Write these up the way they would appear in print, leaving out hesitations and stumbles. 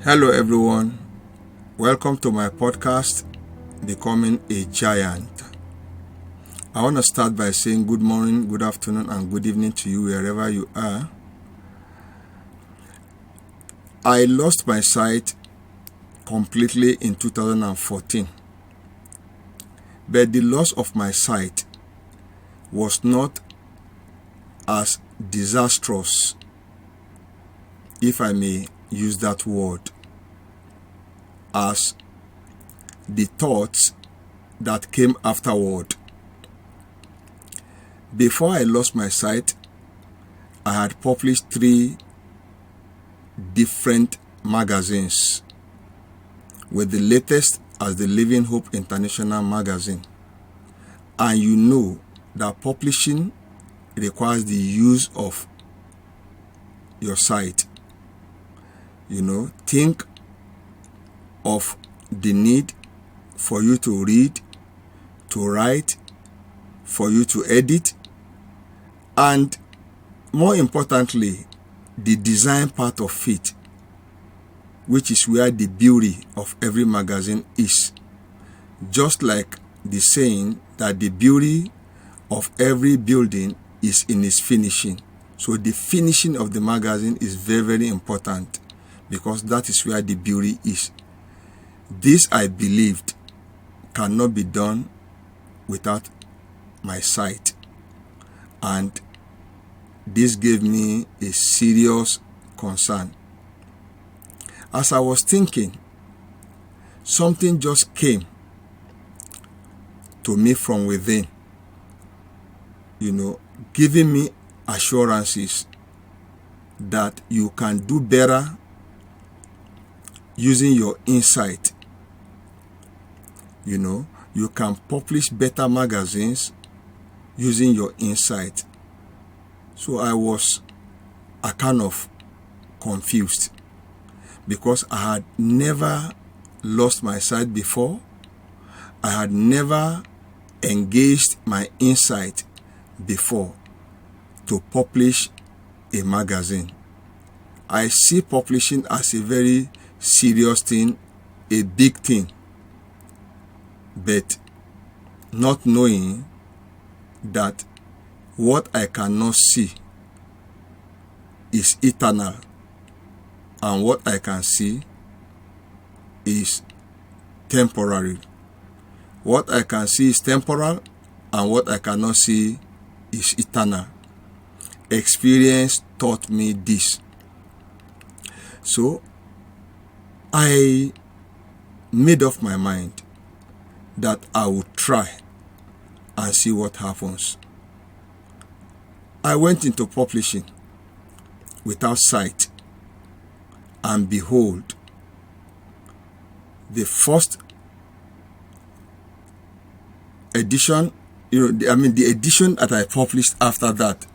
Hello everyone, welcome to my podcast, Becoming a Giant. I want to start by saying good morning, good afternoon, and good evening to you wherever you are. I lost my sight completely in 2014, but the loss of my sight was not as disastrous, if I may use that word, as the thoughts that came afterward. Before I lost my sight, I had published 3 different magazines, with the latest as the Living Hope International magazine. And you know that publishing requires the use of your sight. Think of the need for you to read, to write, for you to edit, and more importantly, the design part of it, which is where the beauty of every magazine is. Just like the saying that the beauty of every building is in its finishing. So the finishing of the magazine is very, very important, because that is where the beauty is. This, I believed, cannot be done without my sight. And this gave me a serious concern. As I was thinking, something just came to me from within, giving me assurances that you can do better using your insight. You can publish better magazines using your insight. So I was kind of confused, because I had never lost my sight before. I had never engaged my insight before to publish a magazine. I see publishing as a very serious thing, a big thing, but not knowing that what I cannot see is eternal, and what I can see is temporary. What I can see is temporal, and what I cannot see is eternal. Experience taught me this. So I made up my mind that I would try and see what happens. I went into publishing without sight, and behold, the first edition, the edition that I published after that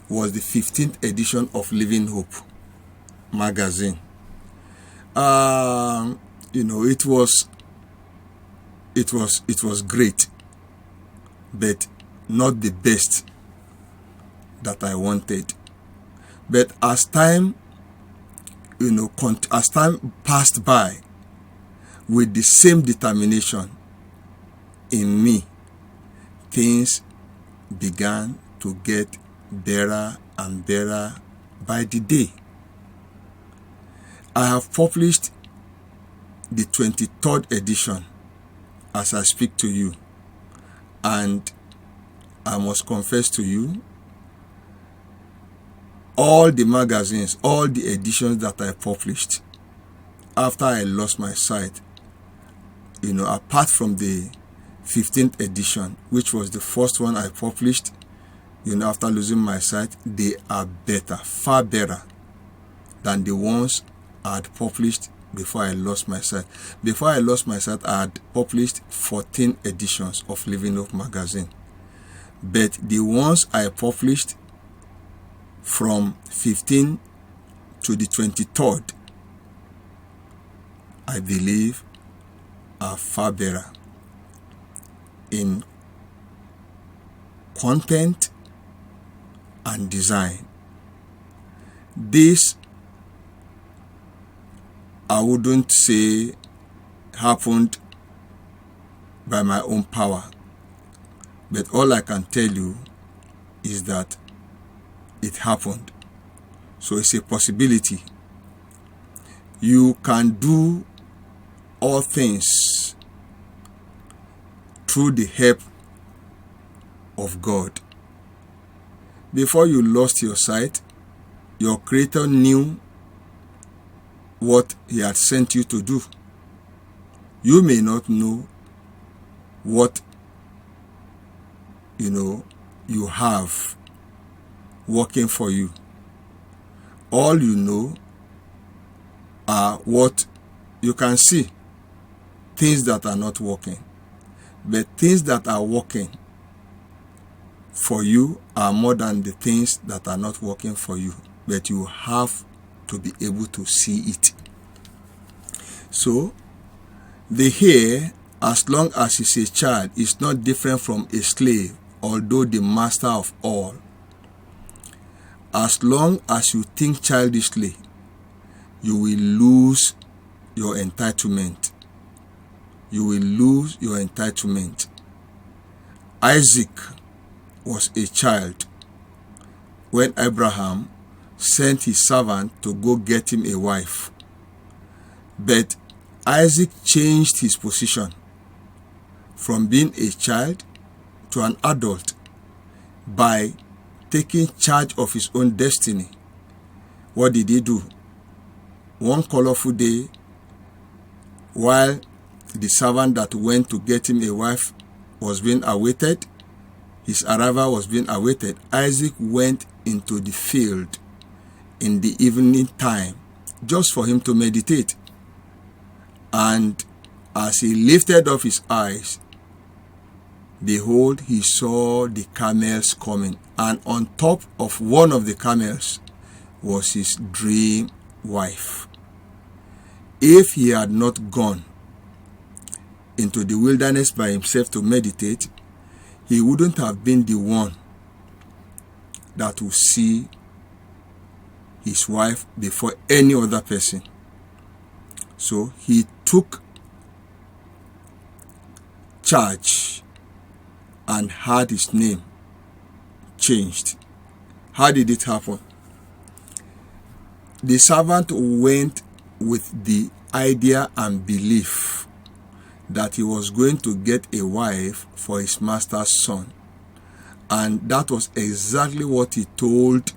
was the 15th edition of Living Hope magazine. It was great, but not the best that I wanted. But as time passed by, with the same determination in me, things began to get better and better by the day. I have published the 23rd edition as I speak to you, and I must confess to you, all the magazines, all the editions that I published after I lost my sight, apart from the 15th edition, which was the first one I published, after losing my sight, they are better, far better than the ones I had published before I lost my sight. Before I lost my sight, I had published 14 editions of Living Hope magazine. But the ones I published from 15 to the 23rd, I believe, are far better in content and design. This I wouldn't say happened by my own power, but all I can tell you is that it happened. So it's a possibility. You can do all things through the help of God. Before you lost your sight, your Creator knew what He had sent you to do. You may not know what you have working for you. All you know are what you can see, things that are not working. But things that are working for you are more than the things that are not working for you. But you have to be able to see it. So, the heir, as long as he's a child, is not different from a slave, although the master of all. As long as you think childishly, you will lose your entitlement. You will lose your entitlement. Isaac was a child when Abraham sent his servant to go get him a wife. But Isaac changed his position from being a child to an adult by taking charge of his own destiny. What did he do? One colorful day, while the servant that went to get him a wife was being awaited, his arrival was being awaited, Isaac went into the field in the evening time just for him to meditate. And as he lifted up his eyes, behold, he saw the camels coming, and on top of one of the camels was his dream wife. If he had not gone into the wilderness by himself to meditate, he wouldn't have been the one that would see his wife before any other person. So he took charge and had his name changed. How did it happen? The servant went with the idea and belief that he was going to get a wife for his master's son. And that was exactly what he told,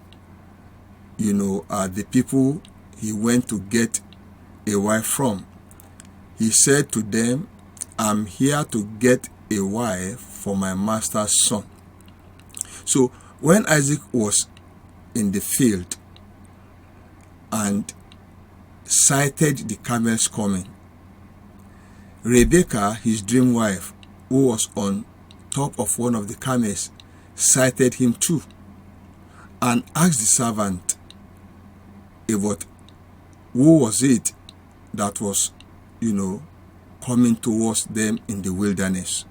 the people he went to get a wife from. He said to them, I'm here to get a wife for my master's son. So when Isaac was in the field and sighted the camels coming, Rebekah, his dream wife, who was on top of one of the camels, sighted him too and asked the servant about who was it that was, coming towards them in the wilderness.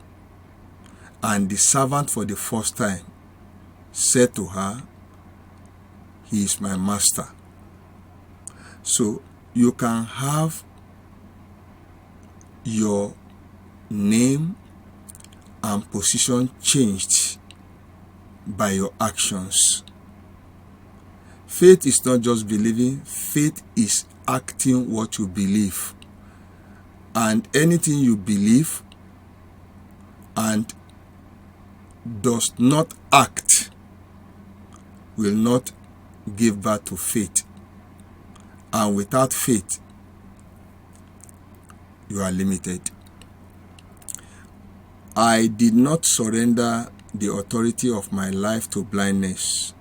And the servant for the first time said to her, he is my master. So you can have your name and position changed by your actions. Faith is not just believing, faith is acting what you believe. And anything you believe and does not act will not give birth to faith. And without faith, you are limited. I did not surrender the authority of my life to blindness.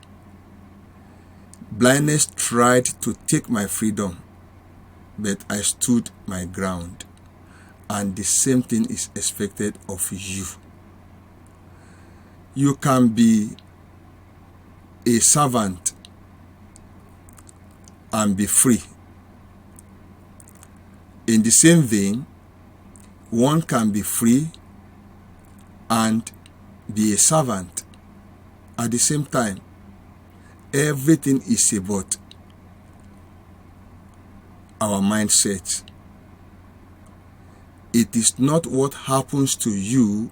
Blindness tried to take my freedom, but I stood my ground. And the same thing is expected of you. You can be a servant and be free. In the same vein, one can be free and be a servant at the same time. Everything is about our mindset. It is not what happens to you,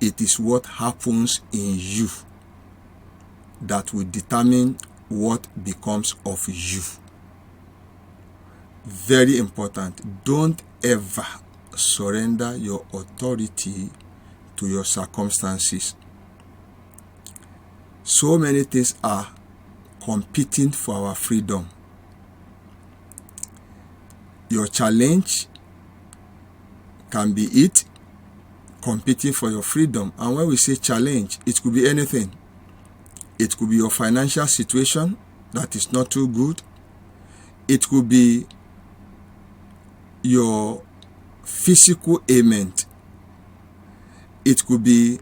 it is what happens in you that will determine what becomes of you. Very important. Don't ever surrender your authority to your circumstances. So many things are competing for our freedom. Your challenge can be it competing for your freedom. And when we say challenge, it could be anything. It could be your financial situation that is not too good. It could be your physical ailment. It could be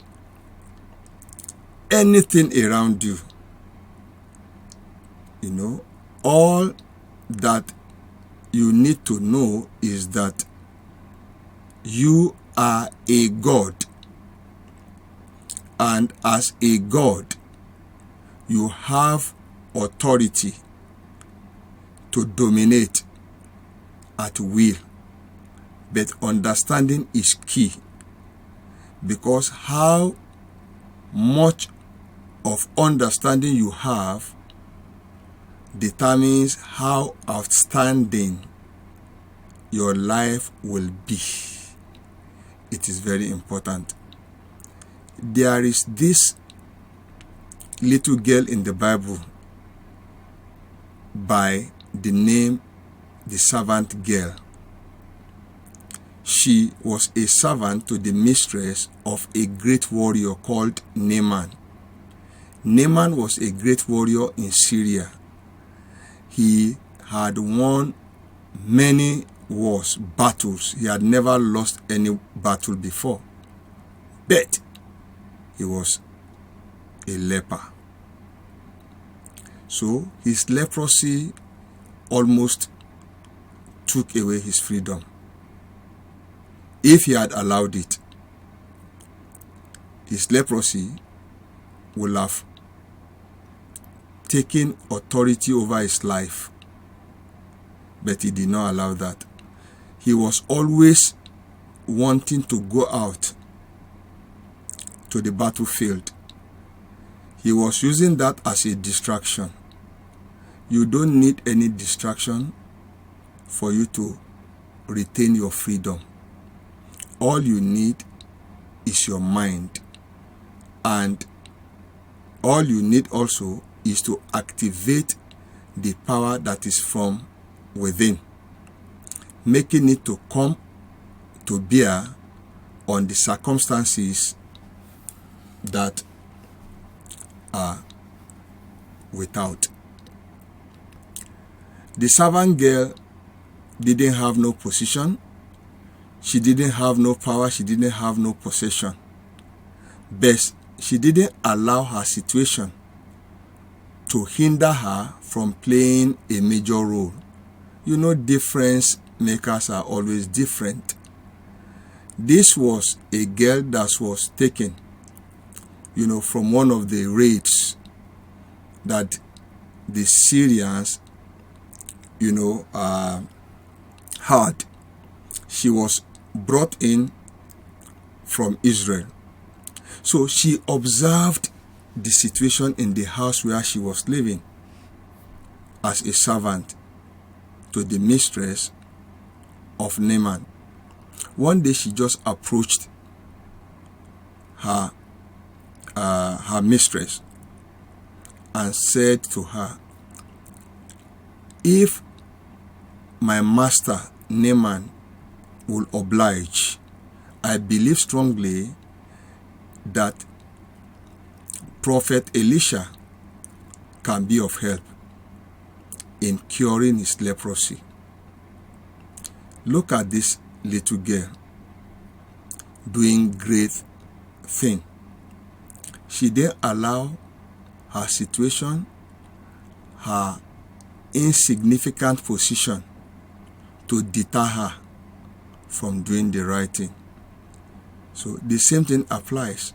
anything around you. You know, all that you need to know is that you are a God. And as a God, you have authority to dominate at will. But understanding is key, because how much of understanding you have determines how outstanding your life will be. It is very important. There is this little girl in the Bible by the name the servant girl. She was a servant to the mistress of a great warrior called Naaman. Naaman was a great warrior in Syria. He had won many wars, battles. He had never lost any battle before. But he was a leper. So his leprosy almost took away his freedom. If he had allowed it, his leprosy would have taken authority over his life. But he did not allow that. He was always wanting to go out to the battlefield. He was using that as a distraction. You don't need any distraction for you to retain your freedom. All you need is your mind. And all you need also is to activate the power that is from within, making it to come to bear on the circumstances that are without. The servant girl didn't have no position. She didn't have no power. She didn't have no possession. But she didn't allow her situation to hinder her from playing a major role. You know, difference makers are always different. This was a girl that was taken, from one of the raids that the Syrians, had. She was brought in from Israel. So she observed the situation in the house where she was living as a servant to the mistress of Naaman. One day she just approached her mistress and said to her, "If my master Naaman will oblige, I believe strongly that Prophet Elisha can be of help in curing his leprosy." Look at this little girl doing great thing. She didn't allow her situation, her insignificant position, to deter her from doing the right thing. So the same thing applies.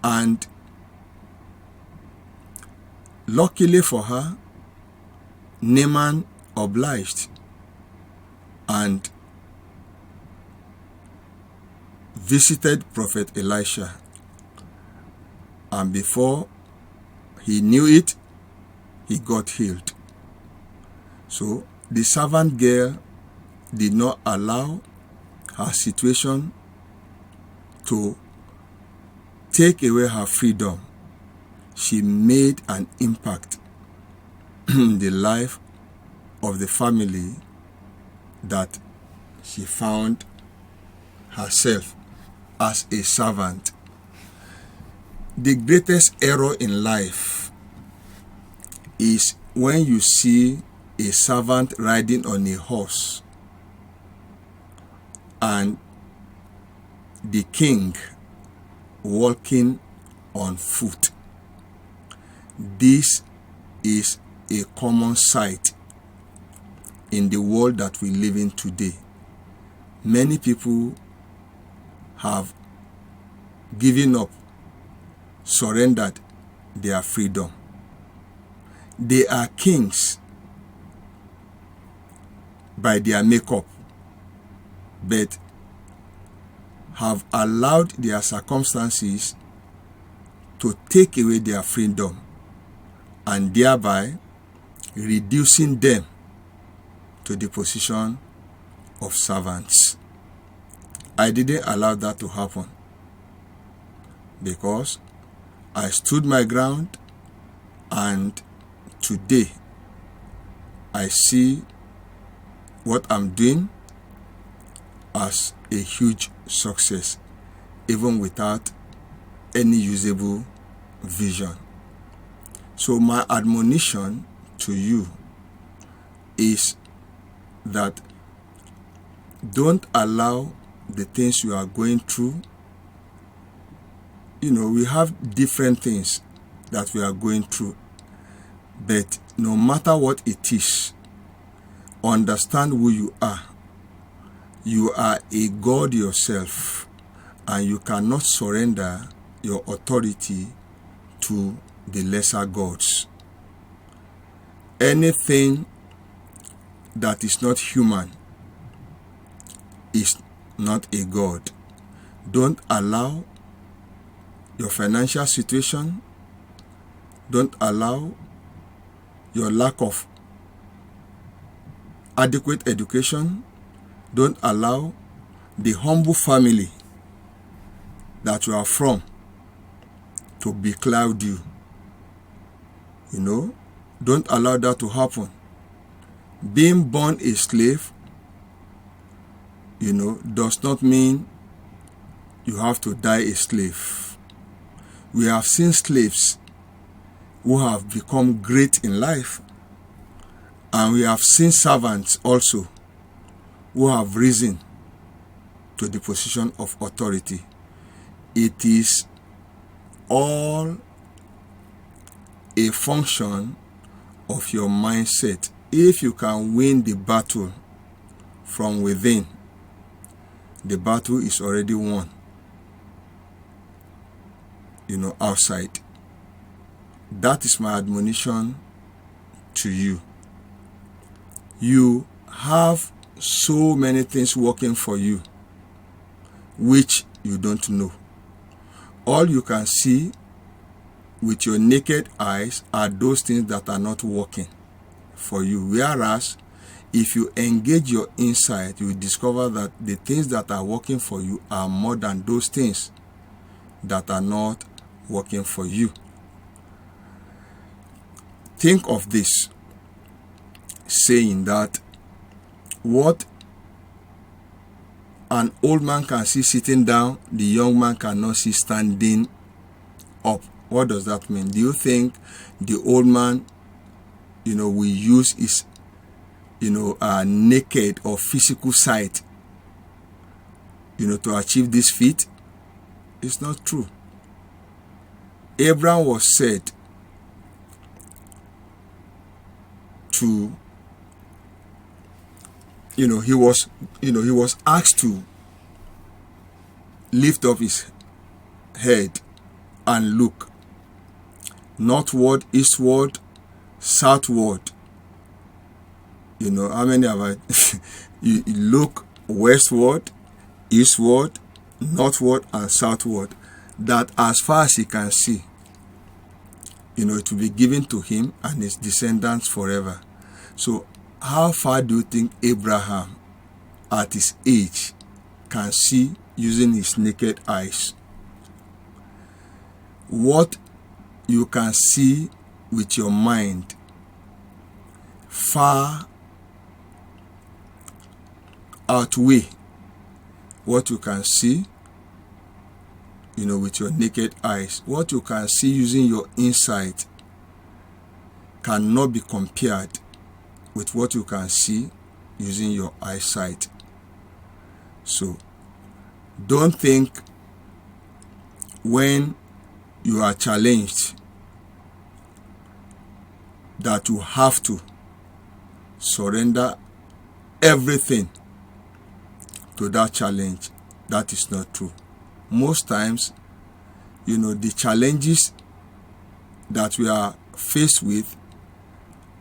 And luckily for her, Naaman obliged. and visited Prophet Elisha. And before he knew it, he got healed. So the servant girl did not allow her situation to take away her freedom. She made an impact in the life of the family that she found herself as a servant. The greatest error in life is when you see a servant riding on a horse and the king walking on foot. This is a common sight in the world that we live in today. Many people have given up, surrendered their freedom. They are kings by their makeup, but have allowed their circumstances to take away their freedom and thereby reducing them to the position of servants. I didn't allow that to happen because I stood my ground, and today I see what I'm doing as a huge success, even without any usable vision. So my admonition to you is that don't allow the things you are going through. We have different things that we are going through, but no matter what it is, understand who you are. You are a God yourself, and you cannot surrender your authority to the lesser gods. Anything that is not human is not a god. Don't allow your financial situation, don't allow your lack of adequate education, don't allow the humble family that you are from to becloud you. Don't allow that to happen. Being born a slave, does not mean you have to die a slave. We have seen slaves who have become great in life, and we have seen servants also who have risen to the position of authority. It is all a function of your mindset. If you can win the battle from within, the battle is already won, outside. That is my admonition to you. You have so many things working for you, which you don't know. All you can see with your naked eyes are those things that are not working for you. Whereas, if you engage your insight, you will discover that the things that are working for you are more than those things that are not working for you. Think of this, saying that what an old man can see sitting down, the young man cannot see standing up. What does that mean? Do you think the old man, will use his, naked or physical sight, to achieve this feat? It's not true. Abraham was said to, he was asked to lift up his head and look northward, eastward, southward. How many have I, You look westward, eastward, northward, and southward, that as far as he can see, it will be given to him and his descendants forever. So how far do you think Abraham at his age can see using his naked eyes? What you can see with your mind far outweigh what you can see with your naked eyes. What you can see using your insight cannot be compared with what you can see using your eyesight. So don't think when you are challenged that you have to surrender everything to that challenge. That is not true. Most times, the challenges that we are faced with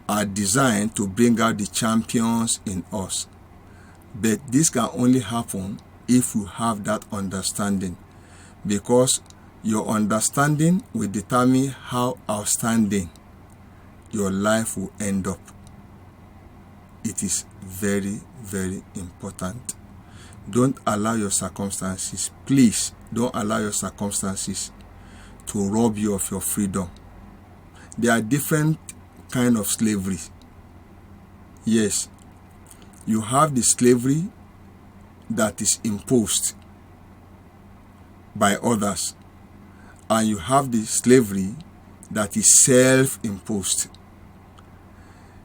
are designed to bring out the champions in us. But this can only happen if you have that understanding, because your understanding will determine how outstanding your life will end up. It is very, very important. Don't allow your circumstances, please don't allow your circumstances to rob you of your freedom. There are different kinds of slavery. Yes, you have the slavery that is imposed by others, and you have the slavery that is self-imposed.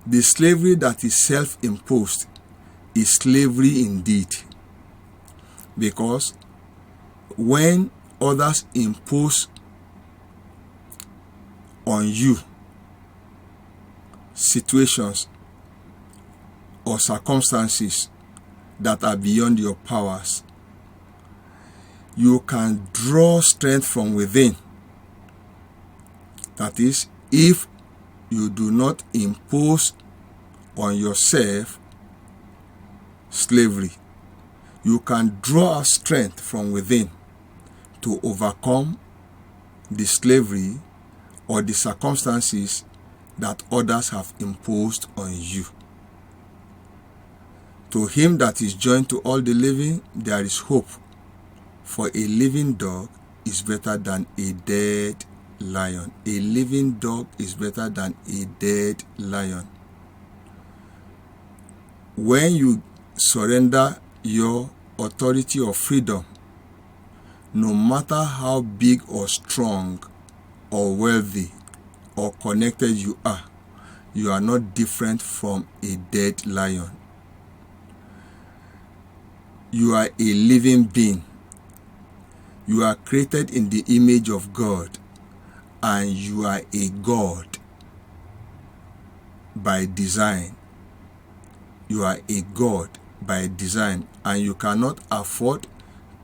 The slavery that is self-imposed is slavery indeed, because when others impose on you situations or circumstances that are beyond your powers, you can draw strength from within. That is, if you do not impose on yourself slavery, you can draw strength from within to overcome the slavery or the circumstances that others have imposed on you. To him that is joined to all the living, there is hope. For a living dog is better than a dead lion. A living dog is better than a dead lion. When you surrender your authority or freedom, no matter how big or strong or wealthy or connected you are not different from a dead lion. You are a living being. You are created in the image of God, and you are a God by design. You are a God by design, and you cannot afford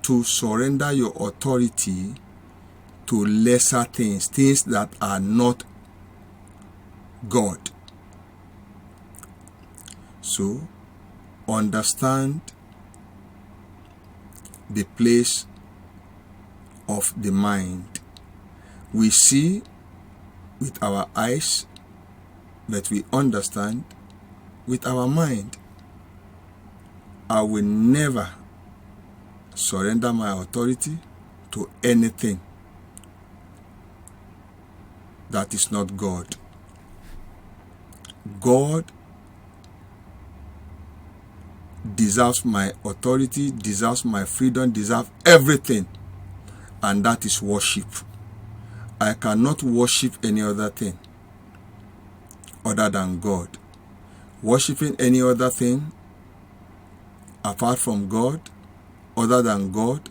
to surrender your authority to lesser things that are not God. So, understand the place of the mind. We see with our eyes, but we understand with our mind. I will never surrender my authority to anything that is not God. God deserves my authority, deserves my freedom, deserves everything, and that is worship. I cannot worship any other thing other than God. Worshipping any other thing apart from God, other than God,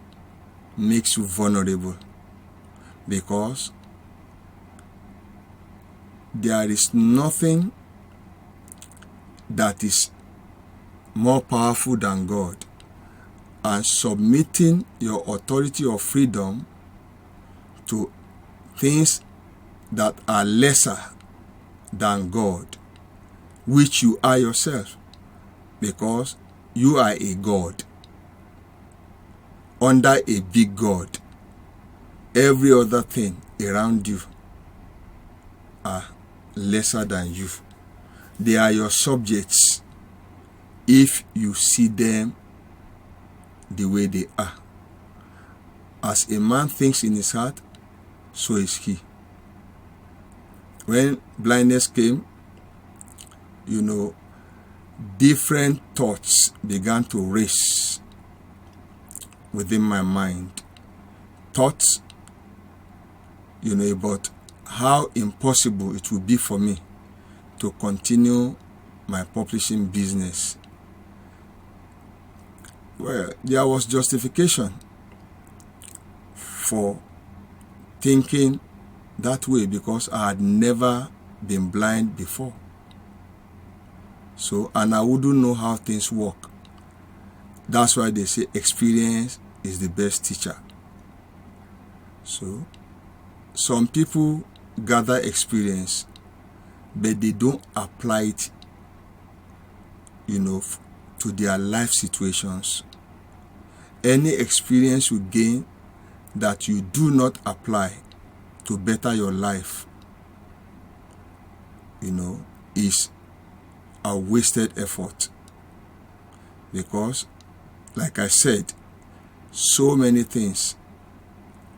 makes you vulnerable, because there is nothing that is more powerful than God. And submitting your authority or freedom to things that are lesser than God, which you are yourself, because you are a God under a big God. Every other thing around you are lesser than you. They are your subjects if you see them the way they are. As a man thinks in his heart, so is he. When blindness came, different thoughts began to race within my mind. Thoughts, about how impossible it would be for me to continue my publishing business. Well, there was justification for thinking that way because I had never been blind before. So, and I wouldn't know how things work. That's why they say experience is the best teacher. So, some people gather experience, but they don't apply it, to their life situations. Any experience you gain that you do not apply to better your life, is a wasted effort. Because, like I said, so many things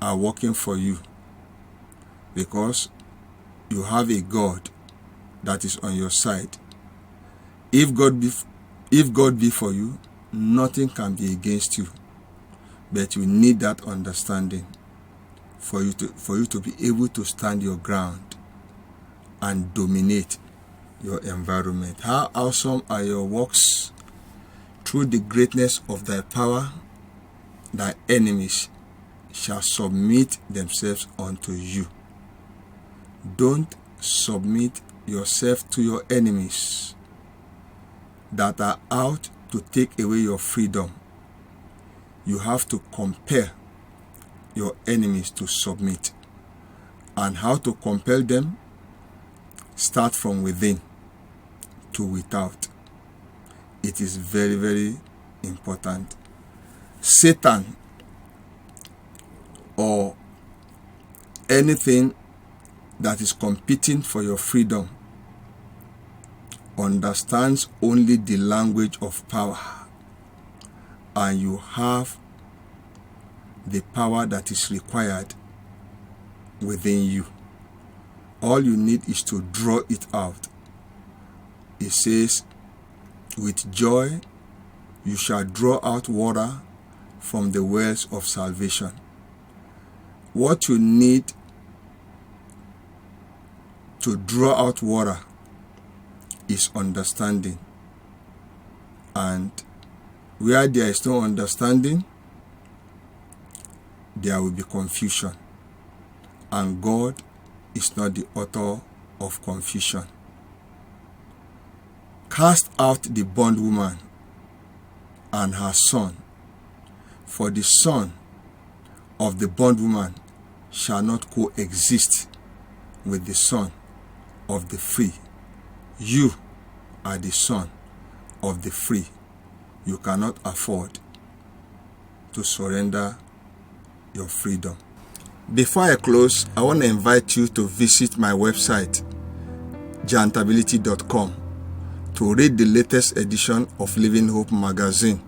are working for you because you have a God that is on your side. If God be for you, nothing can be against you. But you need that understanding for you to be able to stand your ground and dominate your environment. How awesome are your works! Through the greatness of thy power, thy enemies shall submit themselves unto you. Don't submit yourself to your enemies that are out to take away your freedom. You have to compel your enemies to submit. And how to compel them? Start from within to without. It is very, very important. Satan or anything that is competing for your freedom understands only the language of power, and you have the power that is required within you. All you need is to draw it out. It says, with joy you shall draw out water from the wells of salvation. What you need to draw out water is understanding. And where there is no understanding, there will be confusion. And God is not the author of confusion. Cast out the bondwoman and her son, for the son of the bondwoman shall not coexist with the son of the free. You are the son of the free. You cannot afford to surrender your freedom. Before I close, I want to invite you to visit my website, giantability.com, to read the latest edition of Living Hope magazine.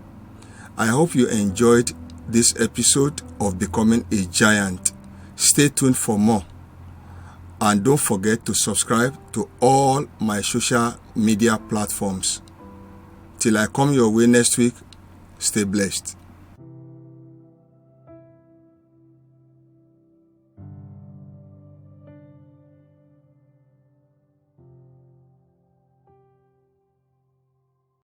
I hope you enjoyed this episode of Becoming a Giant. Stay tuned for more. And don't forget to subscribe to all my social media platforms. Till I come your way next week, stay blessed.